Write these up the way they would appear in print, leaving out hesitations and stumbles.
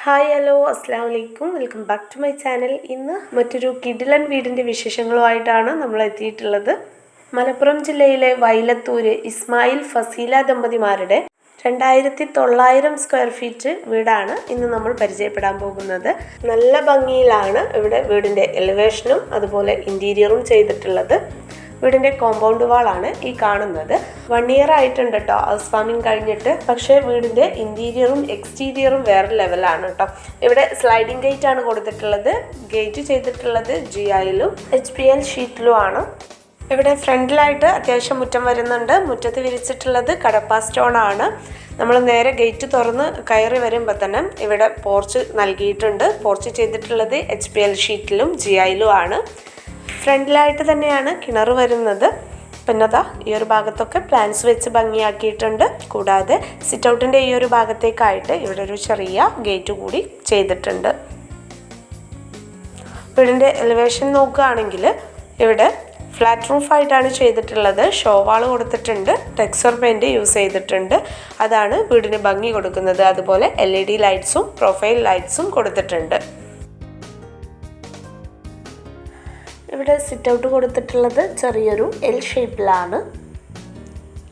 Hi hello അസ്സാം വലൈക്കും welcome back to my channel. ഇന്ന് മറ്റൊരു കിടിലൻ വീടിൻ്റെ വിശേഷങ്ങളുമായിട്ടാണ് നമ്മൾ എത്തിയിട്ടുള്ളത്. മലപ്പുറം ജില്ലയിലെ വൈലത്തൂര് ഇസ്മായിൽ ഫസീല ദമ്പതിമാരുടെ 2900 സ്ക്വയർ ഫീറ്റ് വീടാണ് ഇന്ന് നമ്മൾ പരിചയപ്പെടാൻ പോകുന്നത്. നല്ല ഭംഗിയിലാണ് ഇവിടെ വീടിൻ്റെ എലിവേഷനും അതുപോലെ ഇൻറ്റീരിയറും ചെയ്തിട്ടുള്ളത്. വീടിൻ്റെ കോമ്പൗണ്ട് വാളാണ് ഈ കാണുന്നത്. 1 ഇയർ ആയിട്ടുണ്ട് കേട്ടോ ഹൗസ് വാമിങ് കഴിഞ്ഞിട്ട്. പക്ഷേ വീടിൻ്റെ ഇൻറ്റീരിയറും എക്സ്റ്റീരിയറും വേറെ ലെവലാണ് കേട്ടോ. ഇവിടെ സ്ലൈഡിംഗ് ഗേറ്റ് ആണ് കൊടുത്തിട്ടുള്ളത്. ഗേറ്റ് ചെയ്തിട്ടുള്ളത് GIയിലും HPL ഷീറ്റിലുമാണ്. ഇവിടെ ഫ്രണ്ടിലായിട്ട് അത്യാവശ്യം മുറ്റം വരുന്നുണ്ട്. മുറ്റത്ത് വിരിച്ചിട്ടുള്ളത് കടപ്പ സ്റ്റോൺ ആണ്. നമ്മൾ നേരെ ഗേറ്റ് തുറന്ന് കയറി വരുമ്പോൾ തന്നെ ഇവിടെ പോർച്ച് നൽകിയിട്ടുണ്ട്. പോർച്ച് ചെയ്തിട്ടുള്ളത് HPL ഷീറ്റിലും GIയിലും ആണ്. ഫ്രണ്ടിലായിട്ട് തന്നെയാണ് കിണർ വരുന്നത്. പിന്നെ അതാ ഈ ഒരു ഭാഗത്തൊക്കെ പ്ലാന്റ്സ് വെച്ച് ഭംഗിയാക്കിയിട്ടുണ്ട്. കൂടാതെ സിറ്റ് ഔട്ടിൻ്റെ ഈ ഒരു ഭാഗത്തേക്കായിട്ട് ഇവിടെ ഒരു ചെറിയ ഗേറ്റ് കൂടി ചെയ്തിട്ടുണ്ട്. വീടിൻ്റെ എലിവേഷൻ നോക്കുകയാണെങ്കിൽ ഇവിടെ ഫ്ലാറ്റ് റൂഫായിട്ടാണ് ചെയ്തിട്ടുള്ളത്. ഷോവാൾ കൊടുത്തിട്ടുണ്ട്. ടെക്സ്ചർ പെയിൻറ് യൂസ് ചെയ്തിട്ടുണ്ട്. അതാണ് വീടിന് ഭംഗി കൊടുക്കുന്നത്. അതുപോലെ LED ലൈറ്റ്സും പ്രൊഫൈൽ ലൈറ്റ്സും കൊടുത്തിട്ടുണ്ട്. ഇവിടെ സിറ്റ് ഔട്ട് കൊടുത്തിട്ടുള്ളത് ചെറിയൊരു L ഷേപ്പിലാണ്.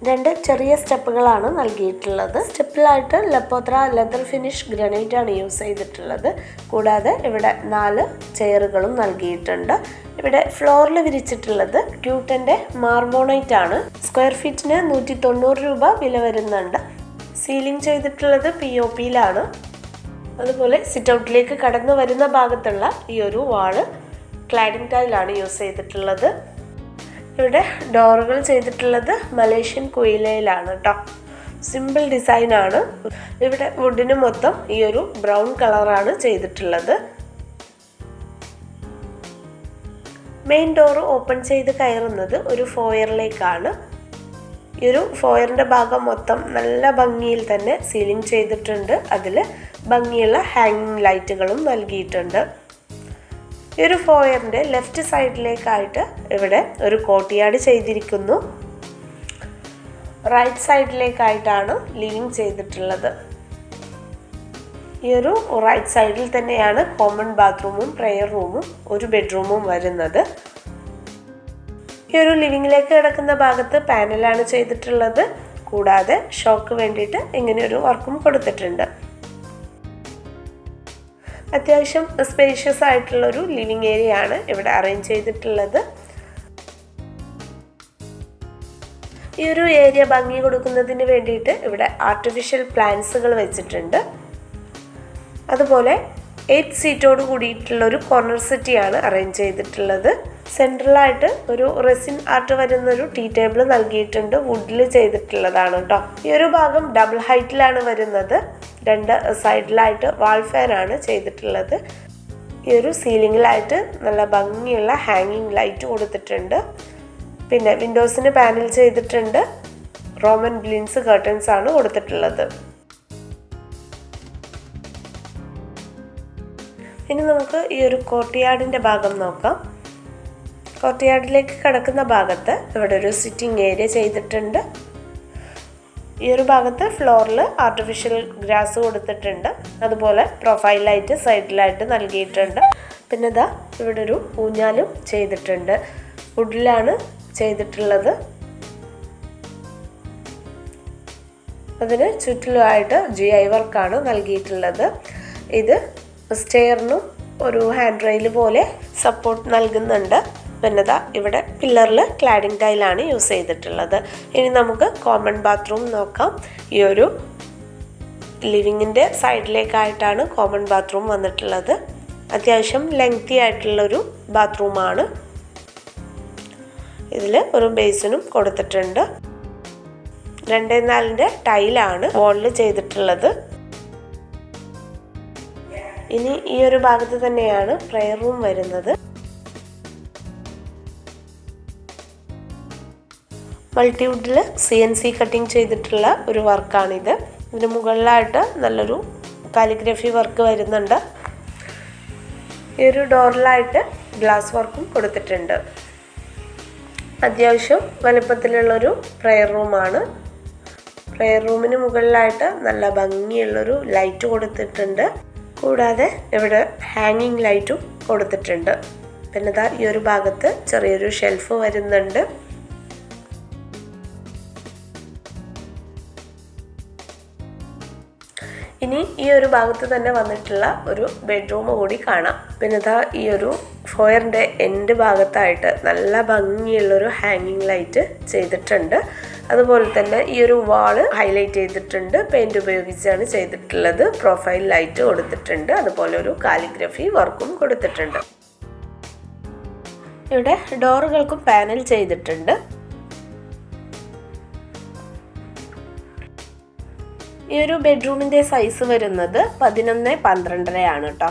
2 ചെറിയ സ്റ്റെപ്പുകളാണ് നൽകിയിട്ടുള്ളത്. സ്റ്റെപ്പിലായിട്ട് ലപ്പോത്ര ലെതർ ഫിനിഷ് ഗ്രാനൈറ്റ് ആണ് യൂസ് ചെയ്തിട്ടുള്ളത്. കൂടാതെ ഇവിടെ 4 ചെയറുകളും നൽകിയിട്ടുണ്ട്. ഇവിടെ ഫ്ലോറിൽ വിരിച്ചിട്ടുള്ളത് ക്യൂട്ടൻ്റെ മാർബോണൈറ്റ് ആണ്. സ്ക്വയർ ഫീറ്റിന് 190 രൂപ വില വരുന്നുണ്ട്. സീലിംഗ് ചെയ്തിട്ടുള്ളത് POPയിലാണ്. അതുപോലെ സിറ്റ് ഔട്ടിലേക്ക് കടന്നു വരുന്ന ഭാഗത്തുള്ള ഈ ഒരു വാള് ക്ലാഡിംഗ് ടൈലാണ് യൂസ് ചെയ്തിട്ടുള്ളത്. ഇവിടെ ഡോറുകൾ ചെയ്തിട്ടുള്ളത് മലേഷ്യൻ കുയിലയിലാണ് കേട്ടോ. സിമ്പിൾ ഡിസൈനാണ്. ഇവിടെ വുഡിന് മൊത്തം ഈ ഒരു ബ്രൗൺ കളറാണ് ചെയ്തിട്ടുള്ളത്. മെയിൻ ഡോറ് ഓപ്പൺ ചെയ്ത് കയറുന്നത് ഒരു ഫോയറിലേക്കാണ്. ഈ ഒരു ഫോയറിൻ്റെ ഭാഗം മൊത്തം നല്ല ഭംഗിയിൽ തന്നെ സീലിംഗ് ചെയ്തിട്ടുണ്ട്. അതിൽ ഭംഗിയുള്ള ഹാങ്ങിങ് ലൈറ്റുകളും നൽകിയിട്ടുണ്ട്. ഈ ഒരു ഫോയറിൻ്റെ ലെഫ്റ്റ് സൈഡിലേക്കായിട്ട് ഇവിടെ ഒരു കോർട്ട്യാർഡ് ചെയ്തിരിക്കുന്നു. റൈറ്റ് സൈഡിലേക്കായിട്ടാണ് ലിവിങ് ചെയ്തിട്ടുള്ളത്. ഈ ഒരു റൈറ്റ് സൈഡിൽ തന്നെയാണ് കോമൺ ബാത്റൂമും പ്രെയർ റൂമും ഒരു ബെഡ്റൂമും വരുന്നത്. ഈ ഒരു ലിവിങ്ങിലേക്ക് കിടക്കുന്ന ഭാഗത്ത് പാനലാണ് ചെയ്തിട്ടുള്ളത്. കൂടാതെ ഷോക്ക് വേണ്ടിയിട്ട് ഇങ്ങനെ ഒരു വർക്കും കൊടുത്തിട്ടുണ്ട്. അത്യാവശ്യം സ്പേഷ്യസ് ആയിട്ടുള്ളൊരു ലിവിങ് ഏരിയ ആണ് ഇവിടെ അറേഞ്ച് ചെയ്തിട്ടുള്ളത്. ഈ ഒരു ഏരിയ ഭംഗി കൊടുക്കുന്നതിന് വേണ്ടിയിട്ട് ഇവിടെ ആർട്ടിഫിഷ്യൽ പ്ലാന്റ്സുകൾ വെച്ചിട്ടുണ്ട്. അതുപോലെ 8 സീറ്റോട് കൂടിയിട്ടുള്ളൊരു കോർണർ സെറ്റിയാണ് അറേഞ്ച് ചെയ്തിട്ടുള്ളത്. സെൻട്രലായിട്ട് ഒരു റെസിൻ ആർട്ട് വരുന്നൊരു ടീ ടേബിൾ നൽകിയിട്ടുണ്ട്. വുഡിൽ ചെയ്തിട്ടുള്ളതാണ് കേട്ടോ. ഈ ഒരു ഭാഗം ഡബിൾ ഹൈറ്റിലാണ് വരുന്നത്. 2 സൈഡിലായിട്ട് വാൾ ഫാനാണ് ചെയ്തിട്ടുള്ളത്. ഈ ഒരു സീലിങ്ങിലായിട്ട് നല്ല ഭംഗിയുള്ള ഹാങ്ങിങ് ലൈറ്റ് കൊടുത്തിട്ടുണ്ട്. പിന്നെ വിൻഡോസിന് പാനൽ ചെയ്തിട്ടുണ്ട്. റോമൻ ബ്ലിൻസ് കർട്ടൻസ് ആണ് കൊടുത്തിട്ടുള്ളത്. ഇനി നമുക്ക് ഈ ഒരു കോർട്ട്യാർഡിൻ്റെ ഭാഗം നോക്കാം. കോർട്ട്യാർഡിലേക്ക് കടക്കുന്ന ഭാഗത്ത് ഇവിടെ ഒരു സിറ്റിംഗ് ഏരിയ ചെയ്തിട്ടുണ്ട്. ഈ ഒരു ഭാഗത്ത് ഫ്ലോറിൽ ആർട്ടിഫിഷ്യൽ ഗ്രാസ് കൊടുത്തിട്ടുണ്ട്. അതുപോലെ പ്രൊഫൈൽ ലൈറ്റ് സൈഡിലായിട്ട് നൽകിയിട്ടുണ്ട്. പിന്നെ ഇതാ ഇവിടെ ഒരു ഊഞ്ഞാലും ചെയ്തിട്ടുണ്ട്. വുഡിലാണ് ചെയ്തിട്ടുള്ളത്. അതിന് ചുറ്റിലുമായിട്ട് GI വർക്കാണ് നൽകിയിട്ടുള്ളത്. ഇത് സ്റ്റെയറിനും ഒരു ഹാൻഡ് റെയിൽ പോലെ സപ്പോർട്ട് നൽകുന്നുണ്ട്. പിന്നെ ഇവിടെ പില്ലറിൽ ക്ലാഡിംഗ് ടൈലാണ് യൂസ് ചെയ്തിട്ടുള്ളത്. ഇനി നമുക്ക് കോമൺ ബാത്റൂം നോക്കാം. ഈ ഒരു ലിവിങ്ങിൻ്റെ സൈഡിലേക്കായിട്ടാണ് കോമൺ ബാത്റൂം വന്നിട്ടുള്ളത്. അത്യാവശ്യം ലെങ്തി ആയിട്ടുള്ളൊരു ബാത്റൂമാണ്. ഇതിൽ ഒരു ബേസിനും കൊടുത്തിട്ടുണ്ട്. 2x4 ടൈലാണ് വാളിൽ ചെയ്തിട്ടുള്ളത്. ഇനി ഈ ഒരു ഭാഗത്ത് തന്നെയാണ് പ്രെയർ റൂം വരുന്നത്. മൾട്ടിവുഡിൽ CNC കട്ടിങ് ചെയ്തിട്ടുള്ള ഒരു വർക്കാണിത്. ഇതിന് മുകളിലായിട്ട് നല്ലൊരു കാലിഗ്രഫി വർക്ക് വരുന്നുണ്ട്. ഈ ഒരു ഡോറിലായിട്ട് ഗ്ലാസ് വർക്കും കൊടുത്തിട്ടുണ്ട്. അത്യാവശ്യം വലുപ്പത്തിലുള്ളൊരു പ്രെയർ റൂമാണ്. പ്രെയർ റൂമിന് മുകളിലായിട്ട് നല്ല ഭംഗിയുള്ളൊരു ലൈറ്റ് കൊടുത്തിട്ടുണ്ട്. കൂടാതെ ഇവിടെ ഹാങ്ങിങ് ലൈറ്റും കൊടുത്തിട്ടുണ്ട്. പിന്നെ ഇതാ ഈ ഒരു ഭാഗത്ത് ചെറിയൊരു ഷെൽഫ് വരുന്നുണ്ട്. ഇനി ഈ ഒരു ഭാഗത്ത് തന്നെ വന്നിട്ടുള്ള ഒരു ബെഡ്റൂം കൂടി കാണാം. പിന്നെ ഇതാ ഈ ഒരു ഫോയറിൻ്റെ എൻഡ് ഭാഗത്തായിട്ട് നല്ല ഭംഗിയുള്ളൊരു ഹാങ്ങിങ് ലൈറ്റ് ചെയ്തിട്ടുണ്ട്. അതുപോലെ തന്നെ ഈ ഒരു വാള് ഹൈലൈറ്റ് ചെയ്തിട്ടുണ്ട്. പെയിന്റ് ഉപയോഗിച്ചാണ് ചെയ്തിട്ടുള്ളത്. പ്രൊഫൈൽ ലൈറ്റ് കൊടുത്തിട്ടുണ്ട്. അതുപോലെ ഒരു കാലിഗ്രഫി വർക്കും കൊടുത്തിട്ടുണ്ട്. ഇവിടെ ഡോറുകൾക്കും പാനൽ ചെയ്തിട്ടുണ്ട്. ഈ ഒരു ബെഡ്റൂമിൻ്റെ സൈസ് വരുന്നത് 11x12 ആണ് കേട്ടോ.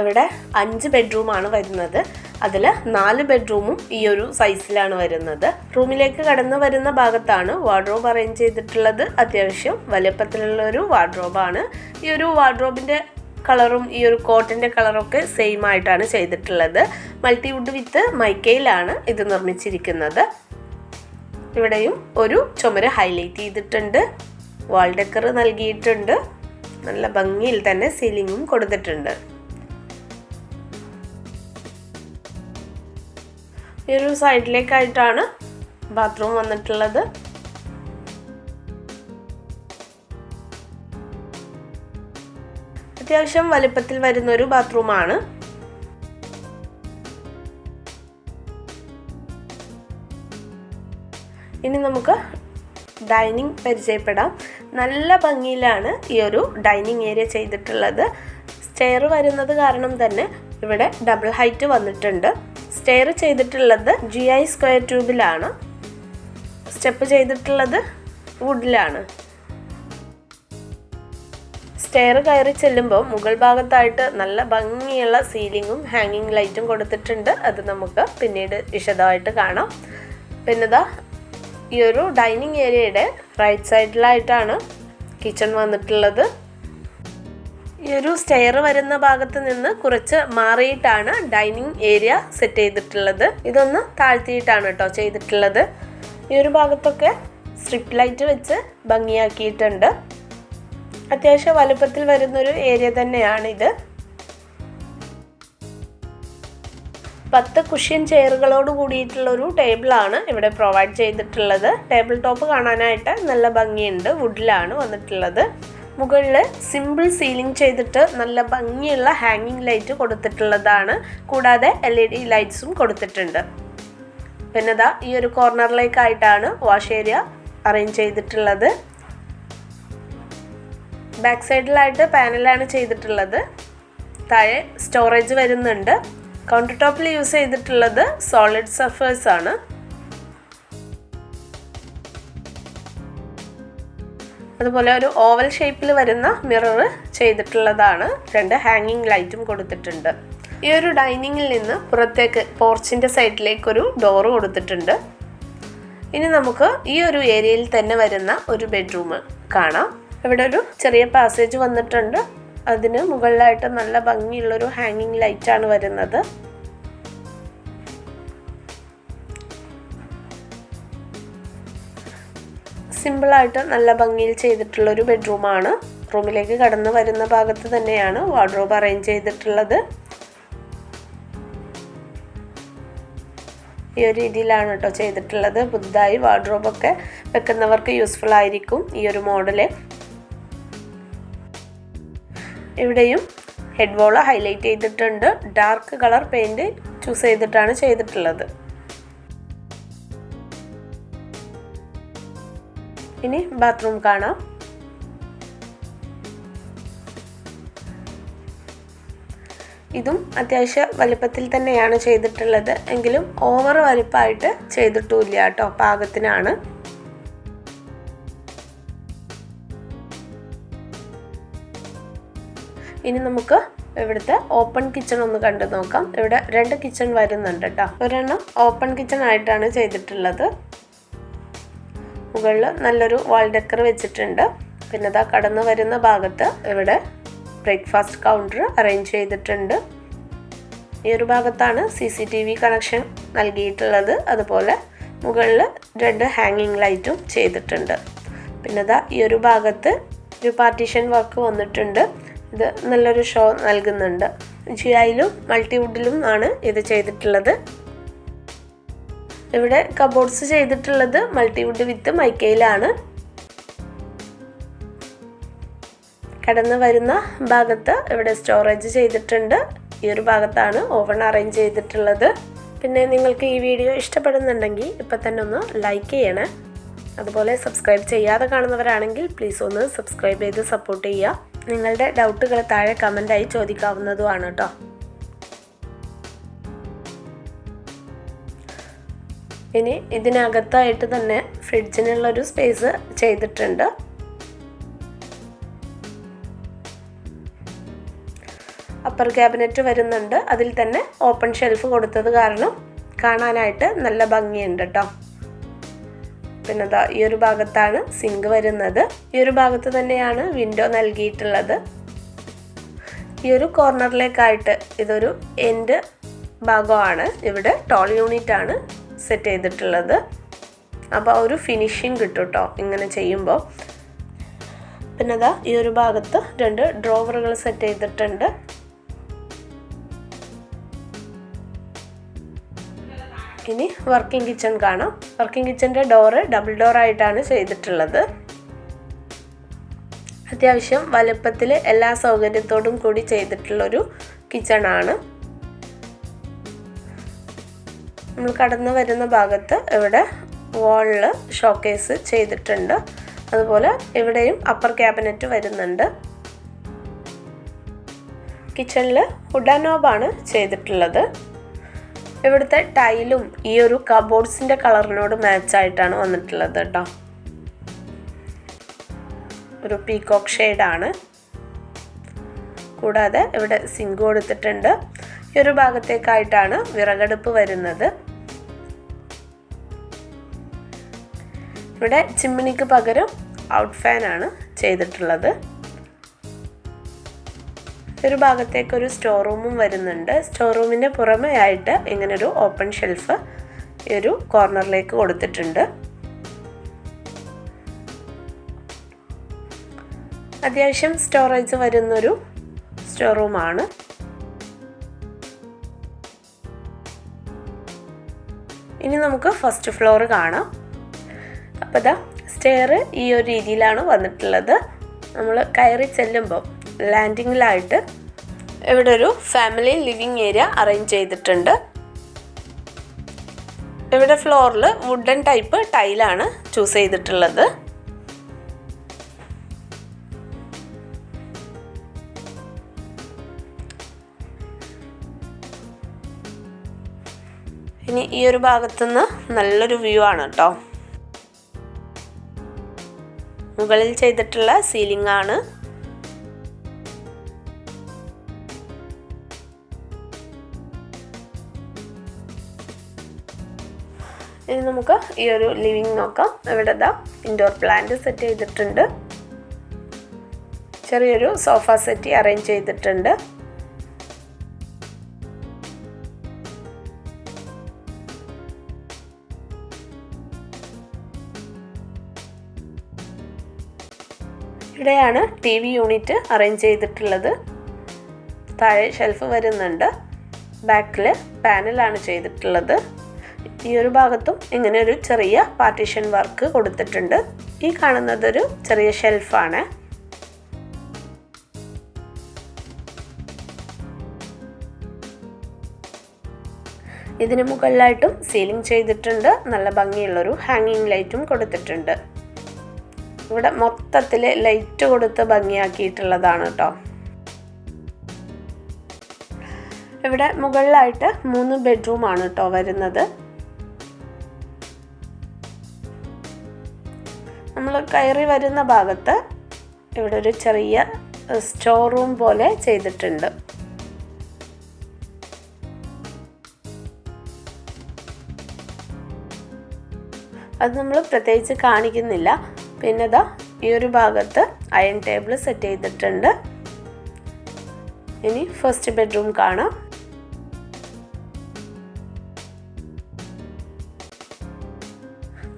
ഇവിടെ 5 ബെഡ്റൂമാണ് വരുന്നത്. അതിൽ 4 ബെഡ്റൂമും ഈ ഒരു സൈസിലാണ് വരുന്നത്. റൂമിലേക്ക് കടന്നു വരുന്ന ഭാഗത്താണ് വാർഡ്രോബ് അറേഞ്ച് ചെയ്തിട്ടുള്ളത്. അത്യാവശ്യം വലുപ്പത്തിലുള്ള ഒരു വാർഡ്രോബാണ്. ഈ ഒരു വാർഡ്രോബിൻ്റെ കളറും ഈ ഒരു കോട്ടിൻ്റെ കളറൊക്കെ സെയിം ആയിട്ടാണ് ചെയ്തിട്ടുള്ളത്. മൾട്ടിവുഡ് വിത്ത് മൈക്കയിലാണ് ഇത് നിർമ്മിച്ചിരിക്കുന്നത്. ഇവിടെയും ഒരു ചുമര് ഹൈലൈറ്റ് ചെയ്തിട്ടുണ്ട്. വാൾ ഡെക്കർ നൽകിയിട്ടുണ്ട്. നല്ല ഭംഗിയിൽ തന്നെ സീലിങ്ങും കൊടുത്തിട്ടുണ്ട്. ഈ ഒരു സൈഡിലേക്കായിട്ടാണ് ബാത്റൂം വന്നിട്ടുള്ളത്. അത്യാവശ്യം വലിപ്പത്തിൽ വരുന്നൊരു ബാത്റൂമാണ്. ഇനി നമുക്ക് ഡൈനിങ് പരിചയപ്പെടാം. നല്ല ഭംഗിയിലാണ് ഈ ഒരു ഡൈനിങ് ഏരിയ ചെയ്തിട്ടുള്ളത്. സ്റ്റെയർ വരുന്നത് കാരണം തന്നെ ഇവിടെ ഡബിൾ ഹൈറ്റ് വന്നിട്ടുണ്ട്. സ്റ്റെയർ ചെയ്തിട്ടുള്ളത് GI സ്ക്വയർ ട്യൂബിലാണ്. സ്റ്റെപ്പ് ചെയ്തിട്ടുള്ളത് വുഡിലാണ്. സ്റ്റെയർ കയറി ചെല്ലുമ്പോൾ മുകൾ ഭാഗത്തായിട്ട് നല്ല ഭംഗിയുള്ള സീലിങ്ങും ഹാങ്ങിങ് ലൈറ്റും കൊടുത്തിട്ടുണ്ട്. അത് നമുക്ക് പിന്നീട് വിശദമായിട്ട് കാണാം. പിന്നെ ഇതാ ഈ ഒരു ഡൈനിങ് ഏരിയയുടെ റൈറ്റ് സൈഡിലായിട്ടാണ് കിച്ചൺ വന്നിട്ടുള്ളത്. ഈ ഒരു സ്റ്റെയർ വരുന്ന ഭാഗത്ത് നിന്ന് കുറച്ച് മാറിയിട്ടാണ് ഡൈനിങ് ഏരിയ സെറ്റ് ചെയ്തിട്ടുള്ളത്. ഇതൊന്ന് താഴ്ത്തിയിട്ടാണ് കേട്ടോ ചെയ്തിട്ടുള്ളത്. ഈ ഒരു ഭാഗത്തൊക്കെ സ്ട്രിപ്പ് ലൈറ്റ് വെച്ച് ഭംഗിയാക്കിയിട്ടുണ്ട്. അത്യാവശ്യം വലുപ്പത്തിൽ വരുന്നൊരു ഏരിയ തന്നെയാണ് ഇത്. 10 കുഷ്യൻ ചെയറുകളോട് കൂടിയിട്ടുള്ളൊരു ടേബിളാണ് ഇവിടെ പ്രൊവൈഡ് ചെയ്തിട്ടുള്ളത്. ടേബിൾ ടോപ്പ് കാണാനായിട്ട് നല്ല ഭംഗിയുണ്ട്. വുഡിലാണ് വന്നിട്ടുള്ളത്. മുകളിൽ സിമ്പിൾ സീലിംഗ് ചെയ്തിട്ട് നല്ല ഭംഗിയുള്ള ഹാങ്ങിങ് ലൈറ്റ് കൊടുത്തിട്ടുള്ളതാണ്. കൂടാതെ LED ലൈറ്റ്സും കൊടുത്തിട്ടുണ്ട്. പിന്നെ ദാ ഈ ഒരു കോർണറിലേക്കായിട്ടാണ് വാഷ് ഏരിയ അറേഞ്ച് ചെയ്തിട്ടുള്ളത്. ബാക്ക് സൈഡിലായിട്ട് പാനലാണ് ചെയ്തിട്ടുള്ളത്. താഴെ സ്റ്റോറേജ് വരുന്നുണ്ട്. കൗണ്ടർ ടോപ്പിൽ യൂസ് ചെയ്തിട്ടുള്ളത് സോളിഡ് സർഫേസ് ആണ്. അതുപോലെ ഒരു ഓവൽ ഷേപ്പിൽ വരുന്ന മിറർ ചെയ്തിട്ടുള്ളതാണ്. 2 ഹാങ്ങിങ് ലൈറ്റും കൊടുത്തിട്ടുണ്ട്. ഈ ഒരു ഡൈനിങ്ങിൽ നിന്ന് പുറത്തേക്ക് പോർച്ചിൻ്റെ സൈഡിലേക്കൊരു ഡോറ് കൊടുത്തിട്ടുണ്ട്. ഇനി നമുക്ക് ഈ ഒരു ഏരിയയിൽ തന്നെ വരുന്ന ഒരു ബെഡ്റൂം കാണാം. ഇവിടെ ഒരു ചെറിയ പാസേജ് വന്നിട്ടുണ്ട്. അതിന് മുകളിലായിട്ട് നല്ല ഭംഗിയുള്ളൊരു ഹാങ്ങിങ് ലൈറ്റാണ് വരുന്നത്. സിമ്പിളായിട്ട് നല്ല ഭംഗിയിൽ ചെയ്തിട്ടുള്ളൊരു ബെഡ്റൂമാണ്. റൂമിലേക്ക് കടന്നു വരുന്ന ഭാഗത്ത് തന്നെയാണ് വാർഡ്രോബ് അറേഞ്ച് ചെയ്തിട്ടുള്ളത്. ഈ ഒരു രീതിയിലാണ് കേട്ടോ ചെയ്തിട്ടുള്ളത്. പുതുതായി വാർഡ്രോബൊക്കെ വെക്കുന്നവർക്ക് യൂസ്ഫുൾ ആയിരിക്കും ഈ ഒരു മോഡല്. ഇവിടെയും ഹെഡ് വോള് ഹൈലൈറ്റ് ചെയ്തിട്ടുണ്ട്. ഡാർക്ക് കളർ പെയിന്റ് ചൂസ് ചെയ്തിട്ടാണ് ചെയ്തിട്ടുള്ളത്. ഇനി ബാത്റൂം കാണാം. ഇതും അത്യാവശ്യം വലുപ്പത്തിൽ തന്നെയാണ് ചെയ്തിട്ടുള്ളത്. എങ്കിലും ഓവർ വലുപ്പമായിട്ട് ചെയ്തിട്ടുമില്ല കേട്ടോ. പാകത്തിനാണ്. ഇനി നമുക്ക് ഇവിടുത്തെ ഓപ്പൺ കിച്ചൺ ഒന്ന് കണ്ടു നോക്കാം. ഇവിടെ 2 കിച്ചൺ വരുന്നുണ്ട് കേട്ടോ. ഒരെണ്ണം ഓപ്പൺ കിച്ചൺ ആയിട്ടാണ് ചെയ്തിട്ടുള്ളത്. മുകളിൽ നല്ലൊരു വാൾ ഡെക്കർ വെച്ചിട്ടുണ്ട്. പിന്നെ ഇതാ കടന്നു വരുന്ന ഭാഗത്ത് ഇവിടെ ബ്രേക്ക്ഫാസ്റ്റ് കൗണ്ടർ അറേഞ്ച് ചെയ്തിട്ടുണ്ട്. ഈ ഒരു ഭാഗത്താണ് CCTV കണക്ഷൻ നൽകിയിട്ടുള്ളത്. അതുപോലെ മുകളിൽ 2 ഹാങ്ങിങ് ലൈറ്റും ചെയ്തിട്ടുണ്ട്. പിന്നെ ഇതാ ഈ ഒരു ഭാഗത്ത് ഒരു പാർട്ടീഷൻ വർക്ക് വന്നിട്ടുണ്ട്. ഇത് നല്ലൊരു ഷോ നൽകുന്നുണ്ട്. ജിഐയിലും മൾട്ടിവുഡിലും ആണ് ഇത് ചെയ്തിട്ടുള്ളത്. ഇവിടെ കബോർഡ്സ് ചെയ്തിട്ടുള്ളത് മൾട്ടിവുഡ് വിത്ത് മൈക്കയിലാണ്. കടന്നു വരുന്ന ഭാഗത്ത് ഇവിടെ സ്റ്റോറേജ് ചെയ്തിട്ടുണ്ട്. ഈ ഒരു ഭാഗത്താണ് ഓവൺ അറേഞ്ച് ചെയ്തിട്ടുള്ളത്. പിന്നെ നിങ്ങൾക്ക് ഈ വീഡിയോ ഇഷ്ടപ്പെടുന്നുണ്ടെങ്കിൽ ഇപ്പം തന്നെ ഒന്ന് ലൈക്ക് ചെയ്യണേ. അതുപോലെ സബ്സ്ക്രൈബ് ചെയ്യാതെ കാണുന്നവരാണെങ്കിൽ പ്ലീസ് ഒന്ന് സബ്സ്ക്രൈബ് ചെയ്ത് സപ്പോർട്ട് ചെയ്യുക. നിങ്ങളുടെ ഡൗട്ടുകൾ താഴെ കമൻ്റായി ചോദിക്കാവുന്നതുമാണ് കേട്ടോ. ഇനി ഇതിനകത്തായിട്ട് തന്നെ ഫ്രിഡ്ജിനുള്ളൊരു സ്പേസ് ചെയ്തിട്ടുണ്ട്. അപ്പർ ക്യാബിനറ്റ് വരുന്നുണ്ട്. അതിൽ തന്നെ ഓപ്പൺ ഷെൽഫ് കൊടുത്തത് കാരണം കാണാനായിട്ട് നല്ല ഭംഗിയുണ്ട് കേട്ടോ. പിന്നെ ഈ ഒരു ഭാഗത്താണ് സിങ്ക് വരുന്നത്. ഈ ഒരു ഭാഗത്ത് തന്നെയാണ് വിൻഡോ നൽകിയിട്ടുള്ളത്. ഈ ഒരു കോർണറിലേക്കായിട്ട് ഇതൊരു എൻഡ് ഭാഗമാണ്. ഇവിടെ ടോൾ യൂണിറ്റ് ആണ് സെറ്റ് ചെയ്തിട്ടുള്ളത്. അപ്പോൾ ഒരു ഫിനിഷിങ് കിട്ടും കേട്ടോ ഇങ്ങനെ ചെയ്യുമ്പോൾ. പിന്നെ ഈ ഒരു ഭാഗത്ത് 2 ഡ്രോവറുകൾ സെറ്റ് ചെയ്തിട്ടുണ്ട്. ഇനി വർക്കിംഗ് കിച്ചൺ കാണാം. വർക്കിംഗ് കിച്ചൻ്റെ ഡോറ് ഡബിൾ ഡോർ ആയിട്ടാണ് ചെയ്തിട്ടുള്ളത്. അത്യാവശ്യം വലുപ്പത്തിൽ എല്ലാ സൗകര്യത്തോടും കൂടി ചെയ്തിട്ടുള്ളൊരു കിച്ചണാണ്. നമ്മൾ കടന്നു വരുന്ന ഭാഗത്ത് ഇവിടെ വാളിൽ ഷോക്കേസ് ചെയ്തിട്ടുണ്ട്. അതുപോലെ ഇവിടെയും അപ്പർ ക്യാബിനറ്റ് വരുന്നുണ്ട്. കിച്ചണിൽ വുഡൻ നോബാണ് ചെയ്തിട്ടുള്ളത്. ഇവിടുത്തെ ടൈലും ഈ ഒരു കബോർഡ്സിൻ്റെ കളറിനോട് മാച്ചായിട്ടാണ് വന്നിട്ടുള്ളത് കേട്ടോ. ഒരു പീകോക്ക് ഷെയ്ഡാണ്. കൂടാതെ ഇവിടെ സിങ്ക് കൊടുത്തിട്ടുണ്ട്. ഈ ഒരു ഭാഗത്തേക്കായിട്ടാണ് വിറകടുപ്പ് വരുന്നത്. ഇവിടെ ചിമ്മിണിക്ക് പകരം ഔട്ട് ഫാനാണ് ചെയ്തിട്ടുള്ളത്. ഒരു ഭാഗത്തേക്കൊരു സ്റ്റോർ റൂമും വരുന്നുണ്ട്. സ്റ്റോർ റൂമിൻ്റെ പുറമേ ആയിട്ട് ഇങ്ങനൊരു ഓപ്പൺ ഷെൽഫ് ഈ ഒരു കോർണറിലേക്ക് കൊടുത്തിട്ടുണ്ട്. അത്യാവശ്യം സ്റ്റോറേജ് വരുന്നൊരു സ്റ്റോർ റൂമാണ്. ഇനി നമുക്ക് ഫസ്റ്റ് ഫ്ലോർ കാണാം. അപ്പോൾ സ്റ്റെയർ ഈ ഒരു രീതിയിലാണ് വന്നിട്ടുള്ളത്. നമ്മൾ കയറി ചെല്ലുമ്പോൾ ലാൻഡിങ്ങിലായിട്ട് ഇവിടെ ഒരു ഫാമിലി ലിവിങ് ഏരിയ അറേഞ്ച് ചെയ്തിട്ടുണ്ട്. ഇവിടെ ഫ്ലോറിൽ വുഡൻ ടൈപ്പ് ടൈലാണ് ചൂസ് ചെയ്തിട്ടുള്ളത്. ഇനി ഈ ഒരു ഭാഗത്തുനിന്ന് നല്ലൊരു വ്യൂ ആണ് കേട്ടോ. മുകളിൽ ചെയ്തിട്ടുള്ള സീലിംഗ് ആണ്. ഇനി നമുക്ക് ഈ ഒരു ലിവിങ് നോക്കാം. ഇവിടെ ഇൻഡോർ പ്ലാന്റ് സെറ്റ് ചെയ്തിട്ടുണ്ട്. ചെറിയൊരു സോഫ സെറ്റ് അറേഞ്ച് ചെയ്തിട്ടുണ്ട്. ഇവിടെയാണ് TV യൂണിറ്റ് അറേഞ്ച് ചെയ്തിട്ടുള്ളത്. താഴെ ഷെൽഫ് വരുന്നുണ്ട്. ബാക്കിൽ പാനലാണ് ചെയ്തിട്ടുള്ളത്. ഈ ഒരു ഭാഗത്തും ഇങ്ങനെ ഒരു ചെറിയ പാർട്ടീഷൻ വർക്ക് കൊടുത്തിട്ടുണ്ട്. ഈ കാണുന്നതൊരു ചെറിയ ഷെൽഫാണ്. ഇതിന് മുകളിലായിട്ടും സീലിംഗ് ചെയ്തിട്ടുണ്ട്. നല്ല ഭംഗിയുള്ളൊരു ഹാങ്ങിങ് ലൈറ്റും കൊടുത്തിട്ടുണ്ട്. ഇവിടെ മൊത്തത്തിൽ ലൈറ്റ് കൊടുത്ത് ഭംഗിയാക്കിയിട്ടുള്ളതാണ് കേട്ടോ. ഇവിടെ മുകളിലായിട്ട് 3 ബെഡ്റൂമാണ് കേട്ടോ വരുന്നത്. നമ്മൾ കയറി വരുന്ന ഭാഗത്ത് ഇവിടെ ഒരു ചെറിയ സ്റ്റോർ റൂം പോലെ ചെയ്തിട്ടുണ്ട്. അത് നമ്മൾ പ്രത്യേകിച്ച് കാണിക്കുന്നില്ല. പിന്നെ ഈ ഒരു ഭാഗത്ത് അയൺ ടേബിൾ സെറ്റ് ചെയ്തിട്ടുണ്ട്. ഇനി ഫസ്റ്റ് ബെഡ്റൂം കാണാം.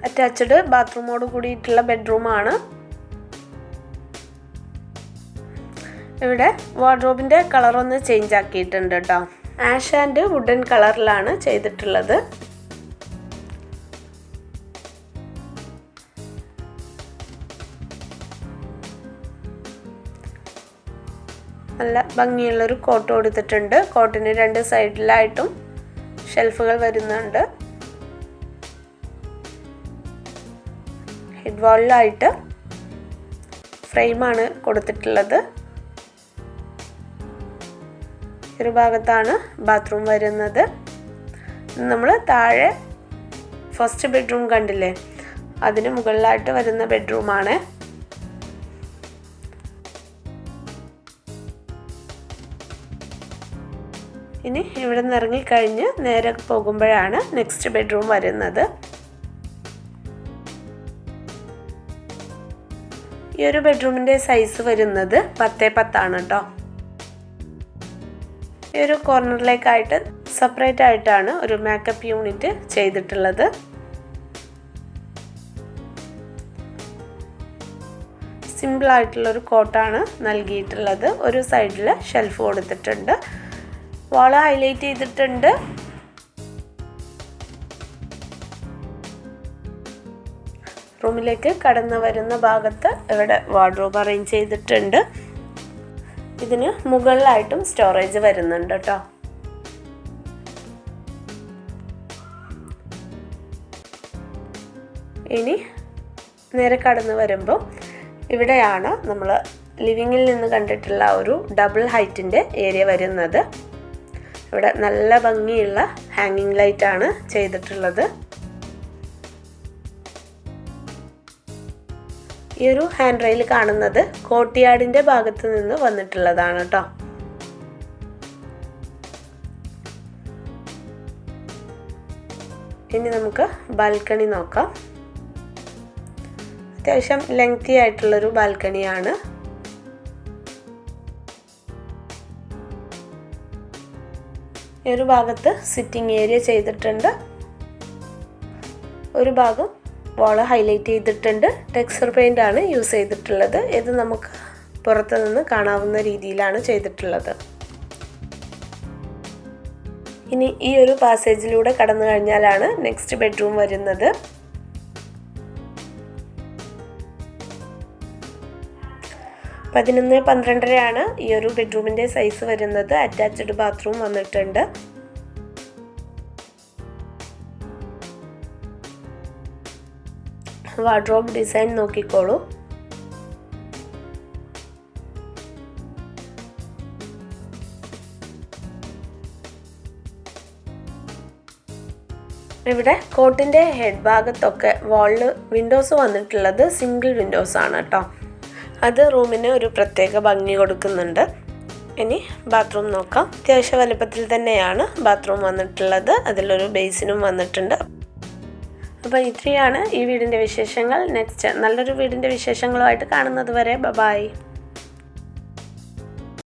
അറ്റാച്ച്ഡ് ബാത്റൂമോട് കൂടിയിട്ടുള്ള ബെഡ്റൂമാണ്. ഇവിടെ വാർഡ്രോബിൻ്റെ കളറൊന്ന് ചേഞ്ച് ആക്കിയിട്ടുണ്ട് കേട്ടോ. ആഷ് ആൻഡ് വുഡൻ കളറിലാണ് ചെയ്തിട്ടുള്ളത്. നല്ല ഭംഗിയുള്ളൊരു കോട്ട് കൊടുത്തിട്ടുണ്ട്. കോട്ടിന് 2 സൈഡിലായിട്ടും ഷെൽഫുകൾ വരുന്നുണ്ട്. ഹെഡ് വാളിലായിട്ട് ഫ്രെയിമാണ് കൊടുത്തിട്ടുള്ളത്. ഒരു ഭാഗത്താണ് ബാത്റൂം വരുന്നത്. നമ്മൾ താഴെ ഫസ്റ്റ് ബെഡ്റൂം കണ്ടില്ലേ, അതിന് മുകളിലായിട്ട് വരുന്ന ബെഡ്റൂമാണ്. ഇനി ഇവിടെ നിന്ന് ഇറങ്ങിക്കഴിഞ്ഞ് നേരെ പോകുമ്പോഴാണ് നെക്സ്റ്റ് ബെഡ്റൂം വരുന്നത്. ഈ ഒരു ബെഡ്റൂമിൻ്റെ സൈസ് വരുന്നത് 10x10 ആണ് കേട്ടോ. ഈ ഒരു കോർണറിലേക്കായിട്ട് സെപ്പറേറ്റ് ആയിട്ടാണ് ഒരു മേക്കപ്പ് യൂണിറ്റ് ചെയ്തിട്ടുള്ളത്. സിമ്പിളായിട്ടുള്ളൊരു കോട്ടാണ് നൽകിയിട്ടുള്ളത്. ഒരു സൈഡിൽ ഷെൽഫ് കൊടുത്തിട്ടുണ്ട്. വാള് ഹൈലൈറ്റ് ചെയ്തിട്ടുണ്ട്. റൂമിലേക്ക് കടന്നു വരുന്ന ഭാഗത്ത് ഇവിടെ വാർഡ്രോബ് അറേഞ്ച് ചെയ്തിട്ടുണ്ട്. ഇതിന് മുകളിലായിട്ടും സ്റ്റോറേജ് വരുന്നുണ്ട് കേട്ടോ. ഇനി നേരെ കടന്നു വരുമ്പോൾ ഇവിടെയാണ് നമ്മൾ ലിവിങ്ങിൽ നിന്ന് കണ്ടിട്ടുള്ള ഒരു ഡബിൾ ഹൈറ്റിൻ്റെ ഏരിയ വരുന്നത്. ഇവിടെ നല്ല ഭംഗിയുള്ള ഹാങ്ങിങ് ലൈറ്റാണ് ചെയ്തിട്ടുള്ളത്. ഈ ഒരു ഹാൻഡ് റെയിൽ കാണുന്നത് കോർട്ട്യാർഡിൻ്റെ ഭാഗത്ത് നിന്ന് വന്നിട്ടുള്ളതാണ് കേട്ടോ. ഇനി നമുക്ക് ബാൽക്കണി നോക്കാം. അത്യാവശ്യം ലെങ്തി ആയിട്ടുള്ളൊരു ബാൽക്കണിയാണ്. ഈ ഒരു ഭാഗത്ത് സിറ്റിംഗ് ഏരിയ ചെയ്തിട്ടുണ്ട്. ഒരു ഭാഗം വാള് ഹൈലൈറ്റ് ചെയ്തിട്ടുണ്ട്. ടെക്സ്ചർ പെയിൻ്റ് ആണ് യൂസ് ചെയ്തിട്ടുള്ളത്. ഇത് നമുക്ക് പുറത്തു നിന്ന് കാണാവുന്ന രീതിയിലാണ് ചെയ്തിട്ടുള്ളത്. ഇനി ഈ ഒരു പാസേജിലൂടെ കടന്നു കഴിഞ്ഞാലാണ് നെക്സ്റ്റ് ബെഡ്റൂം വരുന്നത്. പതിനൊന്ന് 12.5 ഈ ഒരു ബെഡ്റൂമിൻ്റെ സൈസ് വരുന്നത്. അറ്റാച്ച്ഡ് ബാത്റൂം വന്നിട്ടുണ്ട്. വാർഡ്രോബ് ഡിസൈൻ നോക്കിക്കോളൂ. ഇവിടെ കോട്ടിൻ്റെ ഹെഡ് ഭാഗത്തൊക്കെ വാളിൽ വിൻഡോസ് വന്നിട്ടുള്ളത് സിംഗിൾ വിൻഡോസ് ആണ് കേട്ടോ. അത് റൂമിന് ഒരു പ്രത്യേക ഭംഗി കൊടുക്കുന്നുണ്ട്. ഇനി ബാത്റൂം നോക്കാം. അത്യാവശ്യ വലുപ്പത്തിൽ തന്നെയാണ് ബാത്റൂം വന്നിട്ടുള്ളത്. അതിലൊരു ബേസിനും വന്നിട്ടുണ്ട്. അപ്പോൾ ഇത്രയാണ് ഈ വീടിൻ്റെ വിശേഷങ്ങൾ. നെക്സ്റ്റ് നല്ലൊരു വീടിൻ്റെ വിശേഷങ്ങളുമായിട്ട് കാണുന്നത് വരെ ബൈ.